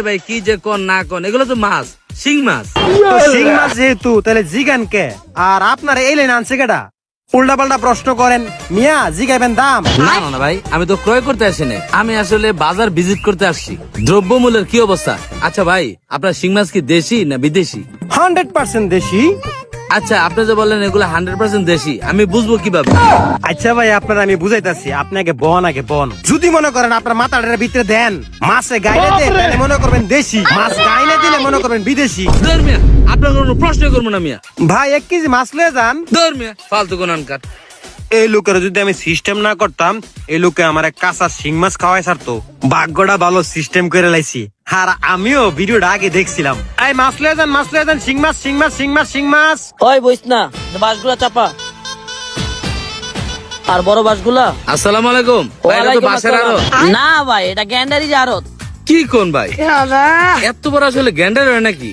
ভাই কি যে কোন না কোন, এগুলো তো মাছ, শিং মাছ। শিং মাছ যেহেতু তাহলে জিগান কে? আর আপনার এই লাইন আনছে কেডা? উল্টা পাল্টা প্রশ্ন করেন মিয়া, জিগাইবেন দাম। না না না ভাই, আমি তো ক্রয় করতে আসিনি, আমি আসলে বাজার ভিজিট করতে আসছি। দ্রব্যমূল্যের কি অবস্থা? আচ্ছা ভাই, আপনার শিং মাছ কি দেশি না বিদেশি? 100% দেশি। আচ্ছা, আপনি যে বললেন এগুলো 100% দেশি, আমি বুঝবো কিভাবে? আচ্ছা ভাই, আপনার আমি বুঝাইতাছি, আপনাকে বন আগে বন। যদি মনে করেন আপনার মাথাটার ভিতরে দেন, মাছে গাইলে দেন, তাহলে মনে করবেন দেশি। মাছ গাইলে দিলে মনে করবেন বিদেশি। ধর মিয়া, আপনার কোনো প্রশ্ন করবো না মিয়া। ভাই 1 কেজি মাছ লয়ে যান। ধর মিয়া, ফালতু কোন আনকার। এই লোকের যদি আমি সিস্টেম না করতাম, এই লোকে আমার কাঁচা শিং মাছ খাওয়াই ছাড়তো। ভাগ্যটা ভালো, সিস্টেম করে লাইছি। আর আমিও ভিডিওটা আগে দেখছিলাম। এই মাছ লয়ে যান, মাছ লয়ে যান, শিং মাছ, শিং মাছ, শিং মাছ, শিং মাছ। ওই বইস না, বাসগুলা চাপা। আর বড় বাসগুলা। আসসালামু আলাইকুম ভাই, এটা তো ওয়ালাইকুম বাসার আসসালাম। আড়ত। না ভাই, এটা গ্যান্ডারি আড়ত। কি কোন ভাই, এত বড় আসলে গ্যান্ডার হয় নাকি?